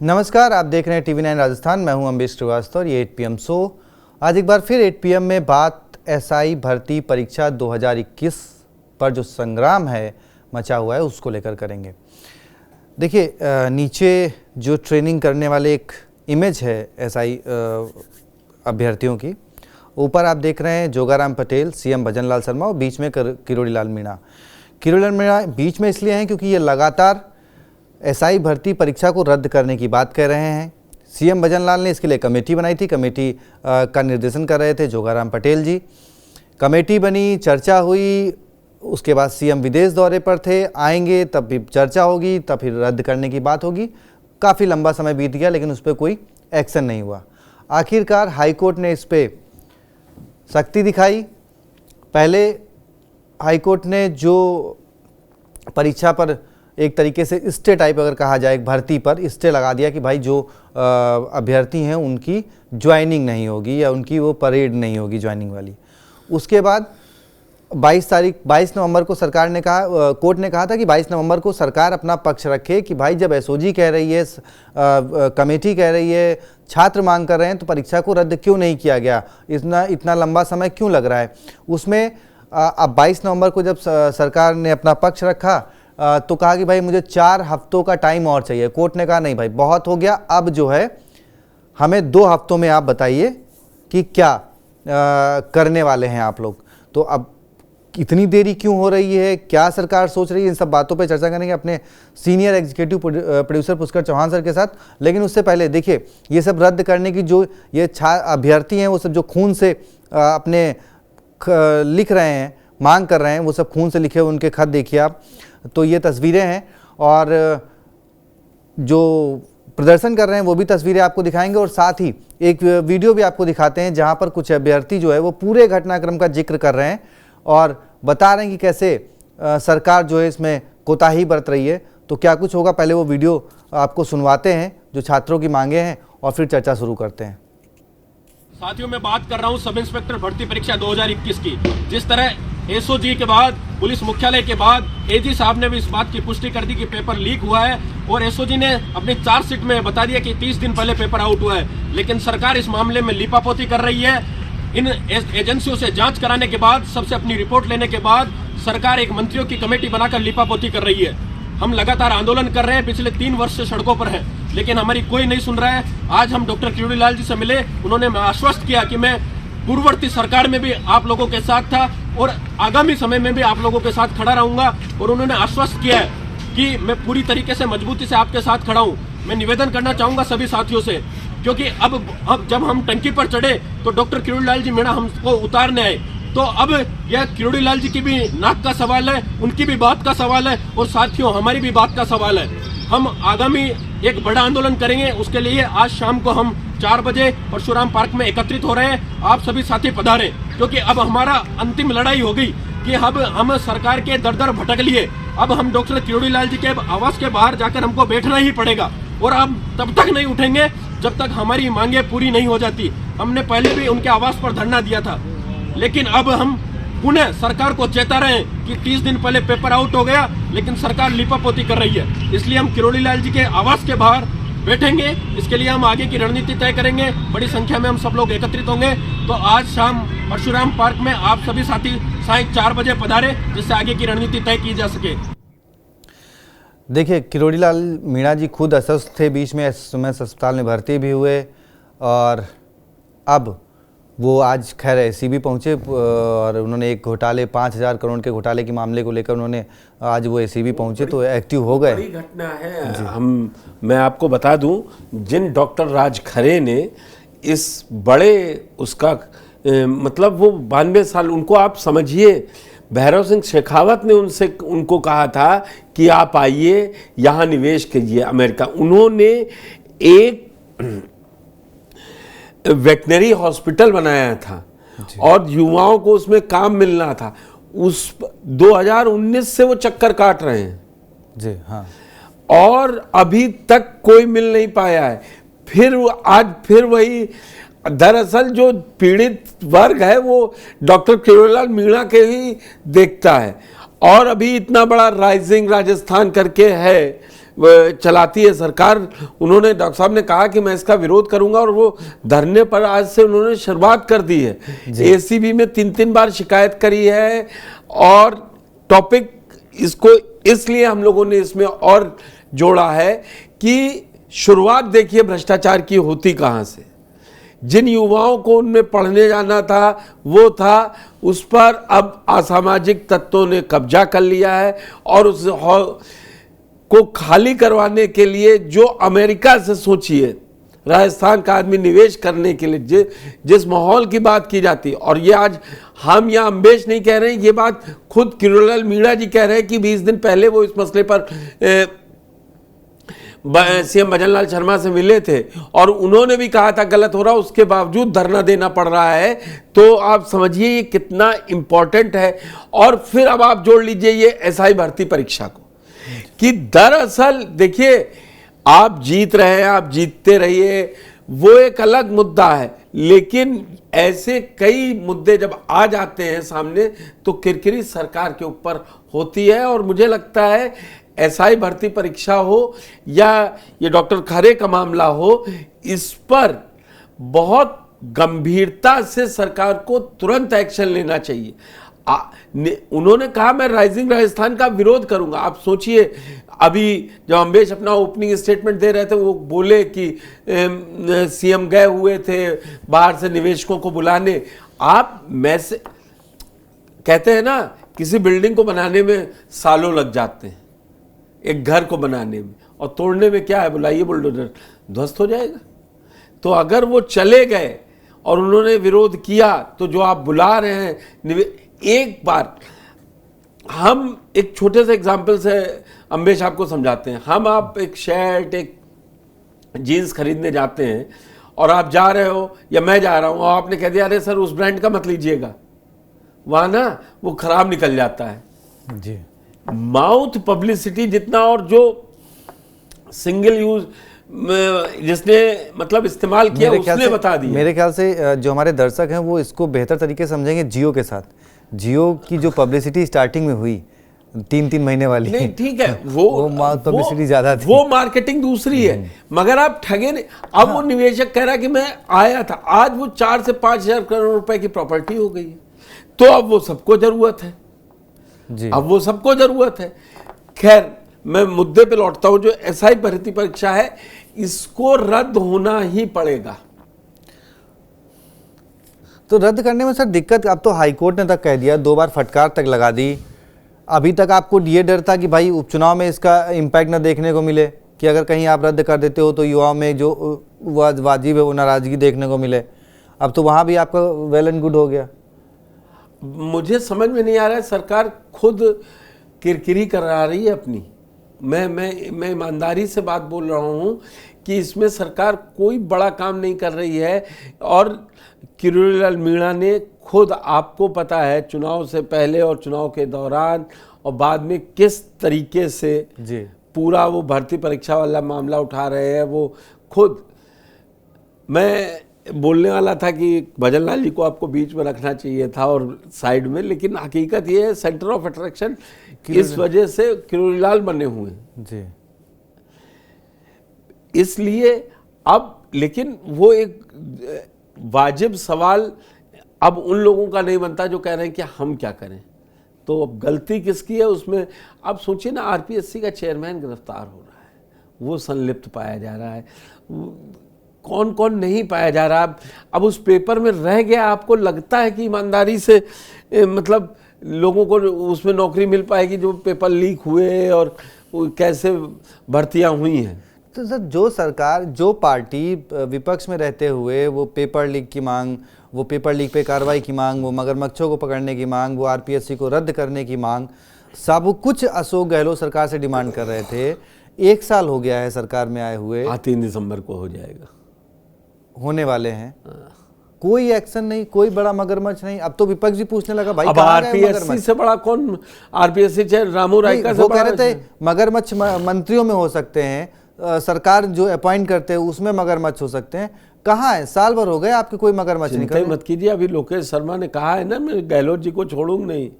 नमस्कार, आप देख रहे हैं टीवी 9 राजस्थान। मैं हूं अम्बेश श्रीवास्तव और ये 8 PM शो। आज एक बार फिर 8 PM में बात SI भर्ती परीक्षा 2021 पर जो संग्राम है मचा हुआ है उसको लेकर करेंगे। देखिए, नीचे जो ट्रेनिंग करने वाले एक इमेज है SI अभ्यर्थियों की, ऊपर आप देख रहे हैं जोगाराम पटेल, CM भजनलाल शर्मा और बीच में किरोड़ीलाल मीणा। किरोड़ीलाल मीणा बीच में इसलिए हैं क्योंकि ये लगातार SI भर्ती परीक्षा को रद्द करने की बात कह रहे हैं। CM भजनलाल ने इसके लिए कमेटी बनाई थी, कमेटी का निर्देशन कर रहे थे जोगाराम पटेल जी। कमेटी बनी, चर्चा हुई, उसके बाद CM विदेश दौरे पर थे, आएंगे तब भी चर्चा होगी, तब फिर रद्द करने की बात होगी। काफ़ी लंबा समय बीत गया लेकिन उस पर कोई एक्शन नहीं हुआ। आखिरकार हाईकोर्ट ने इस पर सख्ती दिखाई। पहले हाईकोर्ट ने जो परीक्षा पर एक तरीके से स्टे टाइप अगर कहा जाए, भर्ती पर स्टे लगा दिया कि भाई जो अभ्यर्थी हैं उनकी ज्वाइनिंग नहीं होगी या उनकी वो परेड नहीं होगी ज्वाइनिंग वाली। उसके बाद 22 नवंबर को सरकार ने कहा, कोर्ट ने कहा था कि 22 नवंबर को सरकार अपना पक्ष रखे कि भाई जब SOG कह रही है, कमेटी कह रही है, छात्र मांग कर रहे हैं तो परीक्षा को रद्द क्यों नहीं किया गया, इतना लंबा समय क्यों लग रहा है। उसमें अब 22 नवंबर को जब सरकार ने अपना पक्ष रखा तो कहा कि भाई मुझे 4 हफ्तों का टाइम और चाहिए। कोर्ट ने कहा नहीं भाई बहुत हो गया, अब जो है हमें 2 हफ्तों में आप बताइए कि क्या करने वाले हैं आप लोग। तो अब इतनी देरी क्यों हो रही है, क्या सरकार सोच रही है, इन सब बातों पे चर्चा करेंगे अपने senior executive producer Pushkar Chauhan sir के साथ। लेकिन उससे पहले देखिए, ये सब रद्द करने की जो ये अभ्यर्थी हैं वो सब जो खून से अपने लिख रहे हैं, मांग कर रहे हैं, वो सब खून से लिखे हुए उनके खत देखिए आप। तो ये तस्वीरें हैं और जो प्रदर्शन कर रहे हैं वो भी तस्वीरें आपको दिखाएंगे और साथ ही एक वीडियो भी आपको दिखाते हैं जहां पर कुछ अभ्यर्थी जो है वो पूरे घटनाक्रम का जिक्र कर रहे हैं और बता रहे हैं कि कैसे सरकार जो है इसमें कोताही बरत रही है। तो क्या कुछ होगा, पहले वो वीडियो आपको सुनवाते हैं जो छात्रों की मांगे हैं और फिर चर्चा शुरू करते हैं। साथियों, मैं बात कर रहा हूं सब इंस्पेक्टर भर्ती परीक्षा 2021 की। जिस तरह SOG के बाद, पुलिस मुख्यालय के बाद AG साहब ने भी इस बात की पुष्टि कर दी कि पेपर लीक हुआ है और SOG ने अपनी चार्जशीट में बता दिया कि 30 दिन पहले पेपर आउट हुआ है। लेकिन सरकार इस मामले में लीपापोती कर रही है। इन एजेंसियों से जांच कराने के बाद, सबसे अपनी रिपोर्ट लेने के बाद सरकार एक मंत्रियों की कमेटी बनाकर लीपापोती कर रही है। हम लगातार आंदोलन कर रहे हैं, पिछले 3 वर्ष से सड़कों पर हैं, लेकिन हमारी कोई नहीं सुन रहा है। आज हम डॉक्टर किरोड़ीलाल जी से मिले, उन्होंने आश्वस्त किया कि मैं पूर्ववर्ती सरकार में भी आप लोगों के साथ था और आगामी समय में भी आप लोगों के साथ खड़ा रहूंगा। और उन्होंने आश्वस्त किया है कि मैं पूरी तरीके से मजबूती से आपके साथ खड़ा हूं। मैं निवेदन करना चाहूंगा सभी साथियों से, क्योंकि अब जब हम टंकी पर चढ़े तो डॉक्टर किरोड़ीलाल जी मीणा हमको उतारने आए, तो अब यह किरोड़ीलाल जी की भी नाक का सवाल है, उनकी भी बात का सवाल है और साथियों हमारी भी बात का सवाल है। हम आगामी एक बड़ा आंदोलन करेंगे, उसके लिए आज शाम को हम 4 बजे परशुराम पार्क में एकत्रित हो रहे हैं। आप सभी साथी पधारें, क्योंकि अब हमारा अंतिम लड़ाई हो गई कि अब हम सरकार के दर दर भटक लिए। अब हम डॉक्टर किरोड़ीलाल जी के आवास के बाहर जाकर हमको बैठना ही पड़ेगा और हम तब तक नहीं उठेंगे जब तक हमारी मांगे पूरी नहीं हो जाती। हमने पहले भी उनके आवास पर धरना दिया था, लेकिन अब हम पुनः सरकार को चेता रहे हैं कि 30 दिन पहले पेपर आउट हो गया, लेकिन सरकार लीपापोती कर रही है। इसलिए हम किरोड़ीलाल जी के आवास के बाहर बैठेंगे। इसके लिए हम आगे की रणनीति तय करेंगे। बड़ी संख्या में हम सब लोग एकत्रित होंगे। तो आज शाम परशुराम पार्क में आप सभी साथी साय 4 बजे पधारे, जिससे आगे की रणनीति तय की जा सके। देखिए, किरोड़ीलाल मीणा जी खुद अस्वस्थ थे, बीच में SMS अस्पताल में भर्ती भी हुए और अब वो आज खैर SCB पहुँचे और उन्होंने एक घोटाले 5,000 करोड़ के घोटाले के मामले को लेकर उन्होंने आज वो SCB पहुँचे तो एक्टिव हो गए। बड़ी घटना है। मैं आपको बता दूं, जिन डॉक्टर राज खरे ने इस बड़े उसका मतलब वो 92 साल, उनको आप समझिए, भैरव सिंह शेखावत ने उनको कहा था कि आप आइए यहाँ निवेश कीजिए अमेरिका। उन्होंने एक वेटनरी हॉस्पिटल बनाया था और युवाओं को उसमें काम मिलना था। उस 2019 से वो चक्कर काट रहे हैं जी, हाँ, और अभी तक कोई मिल नहीं पाया है। फिर वही, दरअसल जो पीड़ित वर्ग है वो डॉक्टर किरोड़ीलाल मीणा के ही देखता है। और अभी इतना बड़ा राइजिंग राजस्थान करके है चलाती है सरकार। उन्होंने, डॉक्टर साहब ने कहा कि मैं इसका विरोध करूंगा और वो धरने पर आज से उन्होंने शुरुआत कर दी है। एसीबी में 3-3 बार शिकायत करी है और टॉपिक इसको इसलिए हम लोगों ने इसमें और जोड़ा है कि शुरुआत देखिए भ्रष्टाचार की होती कहां से। जिन युवाओं को उनमें पढ़ने जाना था वो था, उस पर अब असामाजिक तत्वों ने कब्जा कर लिया है और उस हॉल को खाली करवाने के लिए जो अमेरिका से, सोचिए राजस्थान का आदमी निवेश करने के लिए जिस माहौल की बात की जाती है, और ये आज हम या अम्बेश नहीं कह रहे हैं, ये बात खुद किरोड़ीलाल मीणा जी कह रहे हैं कि 20 दिन पहले वो इस मसले पर सीएम भजन लाल शर्मा से मिले थे और उन्होंने भी कहा था गलत हो रहा, उसके बावजूद धरना देना पड़ रहा है। तो आप समझिए ये कितना इंपॉर्टेंट है। और फिर अब आप जोड़ लीजिए ये एसआई भर्ती परीक्षा को, कि दरअसल देखिए आप जीत रहे हैं, आप जीतते रहिए, वो एक अलग मुद्दा है, लेकिन ऐसे कई मुद्दे जब आ जाते हैं सामने तो किरकिरी सरकार के ऊपर होती है। और मुझे लगता है एसआई भर्ती परीक्षा हो या ये डॉक्टर खरे का मामला हो, इस पर बहुत गंभीरता से सरकार को तुरंत एक्शन लेना चाहिए। उन्होंने कहा मैं राइजिंग राजस्थान का विरोध करूंगा। आप सोचिए अभी जब अम्बेश अपना ओपनिंग स्टेटमेंट दे रहे थे वो बोले कि सीएम गए हुए थे बाहर से निवेशकों को बुलाने। आप मैसेज कहते हैं ना, किसी बिल्डिंग को बनाने में सालों लग जाते हैं, एक घर को बनाने में, और तोड़ने में क्या है, बुलाइए बुलडोजर, ध्वस्त हो जाएगा। तो अगर वो चले गए और उन्होंने विरोध किया तो जो आप बुला रहे हैं, एक बार हम एक छोटे से एग्जाम्पल से अम्बेश आपको समझाते हैं। हम आप एक शर्ट, एक जीन्स खरीदने जाते हैं और आप जा रहे हो या मैं जा रहा हूं और आपने कह दिया अरे सर उस ब्रांड का मत लीजिएगा, वहां ना वो खराब निकल जाता है जी। माउथ पब्लिसिटी जितना, और जो सिंगल यूज जिसने मतलब इस्तेमाल किया उसने बता दिया। मेरे ख्याल से जो हमारे दर्शक हैं वो इसको बेहतर तरीके से समझेंगे जियो के साथ। जियो की जो पब्लिसिटी स्टार्टिंग में हुई 3-3 महीने वाली, नहीं ठीक है, वो माउथ पब्लिसिटी ज्यादा थी, वो मार्केटिंग दूसरी है, मगर आप ठगे नहीं। अब वो निवेशक कह रहा कि मैं आया था, आज वो 4 से 5 हजार करोड़ रुपए की प्रॉपर्टी हो गई है, तो अब वो सबको जरूरत है जी। अब वो सबको जरूरत है। खैर मैं मुद्दे पे लौटता हूं, जो एसआई भर्ती परीक्षा है इसको रद्द होना ही पड़ेगा। तो रद्द करने में सर दिक्कत, अब तो हाईकोर्ट ने तक कह दिया, 2 बार फटकार तक लगा दी। अभी तक आपको ये डर था कि भाई उपचुनाव में इसका इम्पैक्ट न देखने को मिले, कि अगर कहीं आप रद्द कर देते हो तो युवाओं में जो वाजिब है वो नाराजगी देखने को मिले। अब तो वहां भी आपका वेल एंड गुड हो गया। मुझे समझ में नहीं आ रहा है, सरकार खुद किरकिरी करा रही है अपनी। मैं ईमानदारी से बात बोल रहा हूं कि इसमें सरकार कोई बड़ा काम नहीं कर रही है। और किरोड़ीलाल मीणा ने खुद, आपको पता है चुनाव से पहले और चुनाव के दौरान और बाद में किस तरीके से जी पूरा वो भर्ती परीक्षा वाला मामला उठा रहे हैं। वो खुद, मैं बोलने वाला था कि भजन लाल जी को आपको बीच में रखना चाहिए था और साइड में, लेकिन हकीकत ये है सेंटर ऑफ अट्रैक्शन इस वजह से किरोड़ीलाल बने हुए जी। इसलिए अब, लेकिन वो एक वाजिब सवाल अब उन लोगों का नहीं बनता जो कह रहे हैं कि हम क्या करें। तो अब गलती किसकी है उसमें? अब सोचिए ना, आरपीएससी का चेयरमैन गिरफ्तार हो रहा है, वो संलिप्त पाया जा रहा है, कौन कौन नहीं पाया जा रहा। अब उस पेपर में रह गया, आपको लगता है कि ईमानदारी से मतलब लोगों को उसमें नौकरी मिल पाएगी जो पेपर लीक हुए और कैसे भर्तियां हुई हैं? तो सर जो सरकार, जो पार्टी विपक्ष में रहते हुए वो पेपर लीक की मांग, वो पेपर लीक पे कार्रवाई की मांग, वो मगरमच्छों को पकड़ने की मांग, वो आरपीएससी को रद्द करने की मांग, सब कुछ अशोक गहलोत सरकार से डिमांड कर रहे थे। 1 साल हो गया है सरकार में आए हुए, 3 दिसंबर को हो जाएगा, होने वाले हैं, कोई एक्शन नहीं, कोई बड़ा मगरमच्छ नहीं। अब तो विपक्ष भी पूछने लगा भाई अब आरपीएससी से बड़ा कौन? आरपीएससी चाहे रामू रायका से, वो कह रहे थे मगरमच्छ मंत्रियों में हो सकते हैं, सरकार जो अपॉइंट करते हैं उसमें मगरमच्छ हो सकते हैं। कहाँ है? साल भर हो गए आपके कोई मगरमच्छ नहीं। मत कीजिए, अभी लोकेश शर्मा ने कहा है ना, मैं गहलोत जी को छोड़ूंगा नहीं।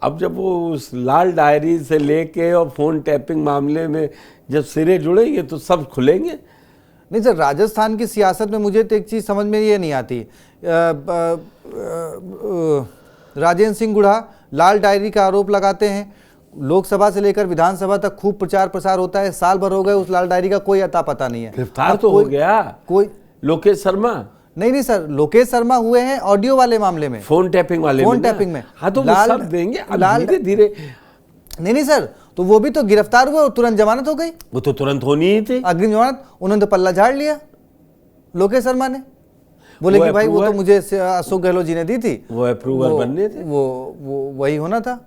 अब जब वो उस लाल डायरी से लेके और फोन टैपिंग मामले में जब सिरे जुड़ेंगे तो सब खुलेंगे। नहीं सर, राजस्थान की सियासत में मुझे तो एक चीज़ समझ में ये नहीं आती। राजेंद्र सिंह गुढ़ा लाल डायरी का आरोप लगाते हैं, लोकसभा से लेकर विधानसभा तक खूब प्रचार प्रसार होता है, साल भर हो गए उस लाल डायरी का कोई अता पता नहीं है। गिरफ्तार तो हो गया कोई लोकेश शर्मा। नहीं सर, लोकेश शर्मा हुए हैं ऑडियो वाले मामले में, फोन टैपिंग वाले फोन टैपिंग में। हाँ तो वो सब देंगे अब धीरे धीरे। नहीं सर, तो वो भी तो गिरफ्तार हुए और तुरंत जमानत हो गई। वो तो तुरंत होनी ही थी, अग्रिम जमानत। उन्होंने तो पल्ला झाड़ लिया लोकेश शर्मा ने, बोले कि भाई वो तो मुझे अशोक गहलोत जी ने दी थी, वो अप्रूवल बनने थे, वो वही होना था।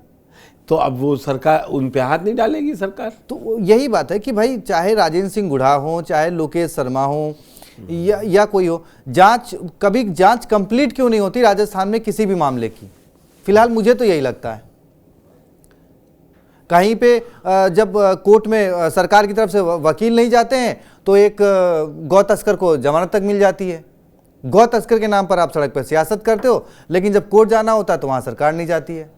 तो अब वो सरकार उन पे हाथ नहीं डालेगी सरकार। तो यही बात है कि भाई चाहे राजेंद्र सिंह गुढ़ा हो, चाहे लोकेश शर्मा हो या कोई हो, कभी जांच कंप्लीट क्यों नहीं होती राजस्थान में किसी भी मामले की? फिलहाल मुझे तो यही लगता है। कहीं पे जब कोर्ट में सरकार की तरफ से वकील नहीं जाते हैं तो एक गौ तस्कर को जमानत तक मिल जाती है। गौ तस्कर के नाम पर आप सड़क पर सियासत करते हो, लेकिन जब कोर्ट जाना होता है तो वहाँ सरकार नहीं जाती है।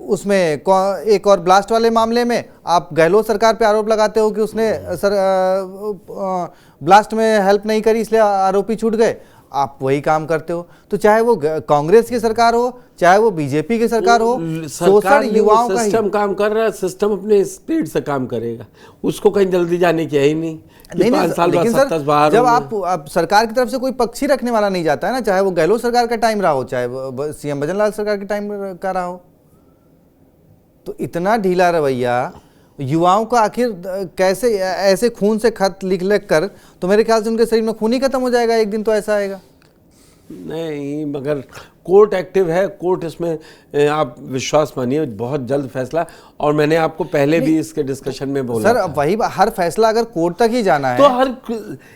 उसमें एक और ब्लास्ट वाले मामले में आप गहलोत सरकार पे आरोप लगाते हो कि उसने ब्लास्ट में हेल्प नहीं करी इसलिए आरोपी छूट गए। आप वही काम करते हो। तो चाहे वो कांग्रेस की सरकार हो, चाहे वो बीजेपी की सरकार हो, शोषण युवाओं का सिस्टम काम कर रहा है, सिस्टम अपने स्पीड से काम करेगा, उसको कहीं जल्दी जाने की है ही नहीं। नहीं, 5 साल लेकिन बाद सर बाहर जब आप सरकार की तरफ से कोई पक्षी रखने वाला नहीं जाता है ना, चाहे वो गहलोत सरकार का टाइम रहा हो, चाहे सीएम भजनलाल सरकार के टाइम का रहा हो, तो इतना ढीला रवैया युवाओं का आखिर कैसे? ऐसे खून से खत लिख कर तो मेरे ख्याल से उनके शरीर में खून ही खत्म हो जाएगा, एक दिन तो ऐसा आएगा। नहीं, मगर कोर्ट एक्टिव है, कोर्ट इसमें आप विश्वास मानिए बहुत जल्द फैसला। और मैंने आपको पहले भी इसके डिस्कशन में बोला सर, वही हर फैसला अगर कोर्ट तक ही जाना है तो हर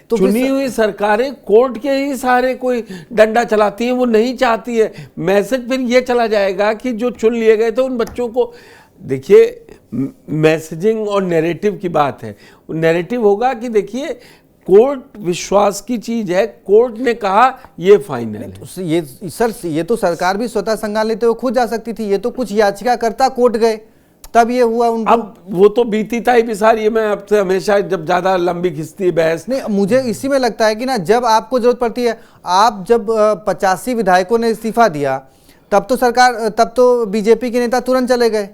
चुनी हुई सरकारें कोर्ट के ही सहारे कोई डंडा चलाती हैं, वो नहीं चाहती है। मैसेज फिर ये चला जाएगा कि जो चुन लिए गए थे उन बच्चों को, देखिए मैसेजिंग और नैरेटिव की बात है। नैरेटिव होगा कि देखिए कोर्ट विश्वास की चीज है, कोर्ट ने कहा ये फाइनल है। तो ये तो सरकार भी स्वतः संज्ञान लेते हुए खुद जा सकती थी। ये तो कुछ याचिका करता कोर्ट गए तब ये हुआ उनको। अब वो तो बीती ताई भी सारी, मैं आपसे हमेशा जब ज्यादा लंबी खिंचती है बहस। नहीं, मुझे इसी में लगता है कि ना जब आपको जरूरत पड़ती है, आप जब 85 विधायकों ने इस्तीफा दिया तब तो बीजेपी के नेता तुरंत चले गए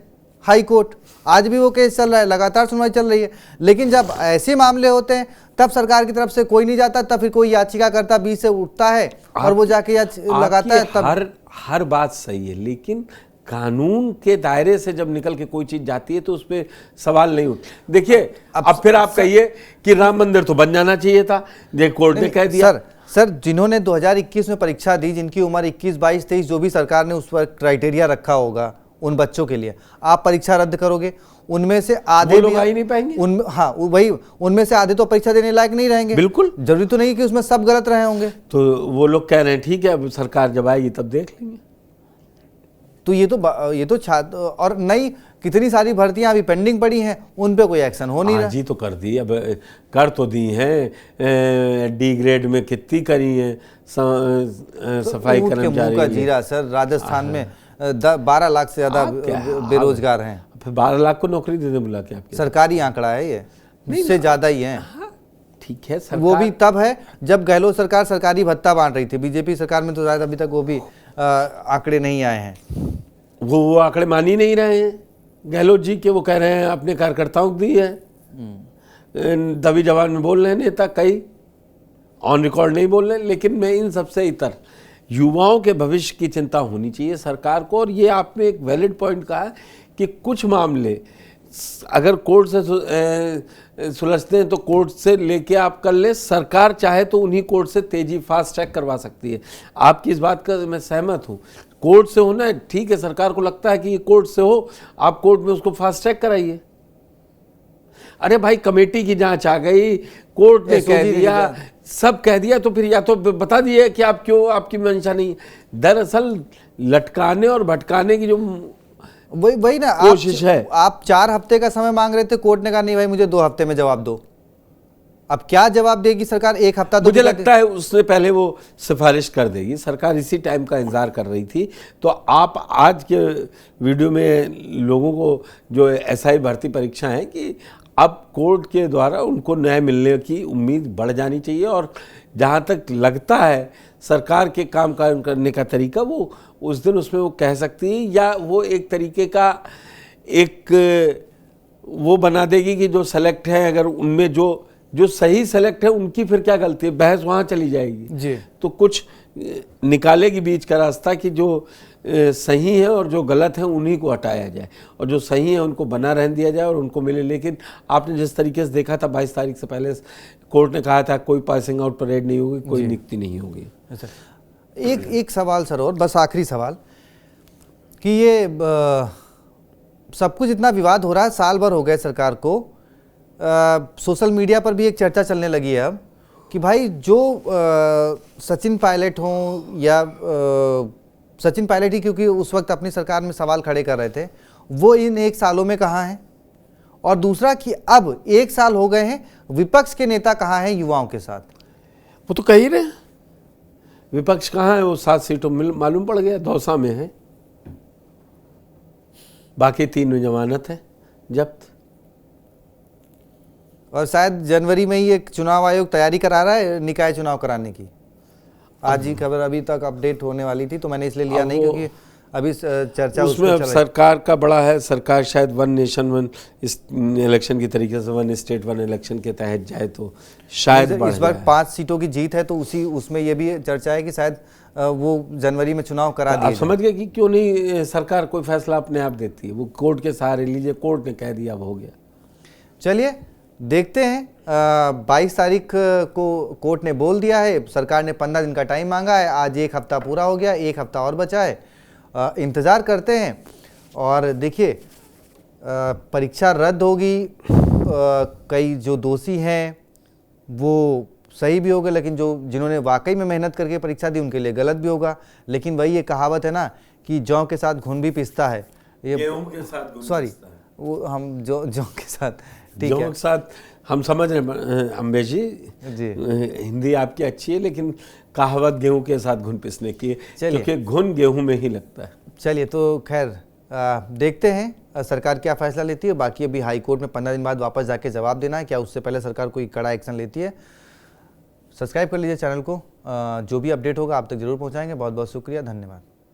हाई कोर्ट। आज भी वो केस चल रहा है, लगातार सुनवाई चल रही है। लेकिन जब ऐसे मामले होते हैं तब सरकार की तरफ से कोई नहीं जाता, तब फिर कोई याचिका करता बीच से उठता है और वो जाके लगाता है। तब हर बात सही है, लेकिन कानून के दायरे से जब निकल के कोई चीज जाती है तो उस पर सवाल नहीं उठते। देखिए अब फिर आप कहिए कि राम मंदिर तो बन जाना चाहिए था, देख कोर्ट ने कह दिया। सर जिन्होंने 2021 में परीक्षा दी, जिनकी उम्र 21, 22, 23 जो भी सरकार ने उस पर क्राइटेरिया रखा होगा उन बच्चों के लिए, आप परीक्षा रद्द करोगे, उनमें से आधे लोग आ ही नहीं पाएंगे। हाँ वही, उनमें से आधे तो परीक्षा देने लायक नहीं रहेंगे। बिल्कुल, जरूरी तो नहीं कि उसमें सब गलत रहे होंगे। तो वो लोग कह रहे हैं ठीक है, अब सरकार जब आएगी तब देख लेंगे। तो ये तो छात्र और नई कितनी सारी भर्तियां अभी पेंडिंग पड़ी हैं, उन पे कोई एक्शन हो नहीं रहा। जी तो कर दी, अब कर तो दी हैं, डी ग्रेड में कितनी करी है सफाई कर्मचारी का जीरा। सर राजस्थान में 12 लाख से ज्यादा बेरोजगार हैं। फिर 12 लाख को नौकरी देने बुला के आपके सरकारी आंकड़ा है ये, इससे ज्यादा ही है। ठीक है, वो भी तब है जब गहलोत सरकार सरकारी भत्ता बांट रही थी। बीजेपी सरकार में तो शायद अभी तक वो भी आंकड़े नहीं आए हैं। वो आंकड़े मान ही नहीं रहे हैं गहलोत जी के। वो कह रहे हैं अपने कार्यकर्ताओं को दी है, दबी जबान में बोल रहे हैं नेता, कई ऑन रिकॉर्ड नहीं बोल रहे। लेकिन मैं इन सबसे इतर युवाओं के भविष्य की चिंता होनी चाहिए सरकार को। और ये आपने एक वैलिड पॉइंट कहा कि कुछ मामले अगर कोर्ट से सुलझते हैं तो कोर्ट से लेके आप कर ले, सरकार चाहे तो उन्हीं कोर्ट से तेजी फास्ट ट्रैक करवा सकती है। आपकी इस बात का मैं सहमत हूँ, कोर्ट से होना है ठीक है, सरकार को लगता है कि ये कोर्ट से हो, आप कोर्ट में उसको फास्ट ट्रैक कराइए। अरे भाई कमेटी की जांच आ गई, कोर्ट ने कह दिया, सब कह दिया, तो फिर या तो बता दिए कि आप क्यों, आपकी मंशा नहीं। दरअसल लटकाने और भटकाने की जो वही ना कोशिश है। आप 4 हफ्ते का समय मांग रहे थे, कोर्ट ने कहा नहीं भाई मुझे 2 हफ्ते में जवाब दो। अब क्या जवाब देगी सरकार? एक हफ्ता तो मुझे लगता है उसने पहले वो सिफारिश कर देगी। सरकार इसी टाइम का इंतजार कर रही थी। तो आप आज के वीडियो में लोगों को जो एसआई भर्ती परीक्षा है कि अब कोर्ट के द्वारा उनको न्याय मिलने की उम्मीद बढ़ जानी चाहिए, और जहाँ तक लगता है सरकार के काम करने का तरीका वो उस दिन उसमें वो कह सकती है, या वो एक तरीके का एक वो बना देगी कि जो सेलेक्ट है, अगर उनमें जो सही सेलेक्ट है उनकी फिर क्या गलती है, बहस वहाँ चली जाएगी जी। तो कुछ निकालेगी बीच का रास्ता कि जो सही है और जो गलत है उन्हीं को हटाया जाए, और जो सही है उनको बना रहने दिया जाए और उनको मिले। लेकिन आपने जिस तरीके से देखा था 22 तारीख से पहले कोर्ट ने कहा था कोई पासिंग आउट परेड नहीं होगी, कोई नियुक्ति नहीं होगी। अच्छा, एक सवाल सर, और बस आखिरी सवाल कि ये सब कुछ इतना विवाद हो रहा है, साल भर हो गए सरकार को, सोशल मीडिया पर भी एक चर्चा चलने लगी है अब कि भाई जो सचिन पायलट हों या सचिन पायलट ही, क्योंकि उस वक्त अपनी सरकार में सवाल खड़े कर रहे थे, वो इन 1 सालों में कहाँ हैं, और दूसरा कि अब 1 साल हो गए हैं, विपक्ष के नेता कहाँ हैं युवाओं के साथ? वो तो कह ही रहे, विपक्ष कहाँ है? वो 7 सीटों में मालूम पड़ गया, दौसा में है, बाकी 3 में जमानत है जब्त। और शायद जनवरी में ही एक चुनाव आयोग तैयारी करा रहा है निकाय चुनाव कराने की। आज ही खबर अभी तक अपडेट होने वाली थी, तो मैंने इसलिए लिया नहीं क्योंकि अभी चर्चा उसमें अब सरकार का बड़ा है। सरकार शायद 1 नेशन 1 इस इलेक्शन की तरीके से 1 स्टेट 1 इलेक्शन के तहत जाए तो शायद बढ़ इस बार जाए। 5 सीटों की जीत है, तो उसमें ये भी चर्चा है कि शायद वो जनवरी में चुनाव करा दिए। आप समझ गए कि क्यों नहीं सरकार कोई फैसला अपने आप देती है, वो कोर्ट के सहारे लीजिए, कोर्ट ने कह दिया अब हो गया। चलिए देखते हैं, 22 तारीख को कोर्ट ने बोल दिया है, सरकार ने 15 दिन का टाइम मांगा है, आज 1 हफ्ता पूरा हो गया, 1 हफ्ता और बचा है, इंतज़ार करते हैं। और देखिए परीक्षा रद्द होगी, कई जो दोषी हैं वो सही भी होगा, लेकिन जिन्होंने वाकई में मेहनत करके परीक्षा दी उनके लिए गलत भी होगा। लेकिन वही ये कहावत है ना कि जौ के साथ घुन भी पिसता है, ये गेहूं के साथ घुन सॉरी पिसता है। वो हम जौ के साथ, ठीक जौ है के साथ हम समझ रहे हैं अम्बेश जी, हिंदी आपकी अच्छी है, लेकिन कहावत गेहूं के साथ घुन पिसने की है, क्योंकि घुन गेहूं में ही लगता है। चलिए तो खैर देखते हैं सरकार क्या फैसला लेती है। बाकी अभी हाई कोर्ट में 15 दिन बाद वापस जाके जवाब देना है, क्या उससे पहले सरकार कोई कड़ा एक्शन लेती है। सब्सक्राइब कर लीजिए चैनल को, जो भी अपडेट होगा आप तक जरूर पहुंचाएंगे। बहुत बहुत शुक्रिया, धन्यवाद।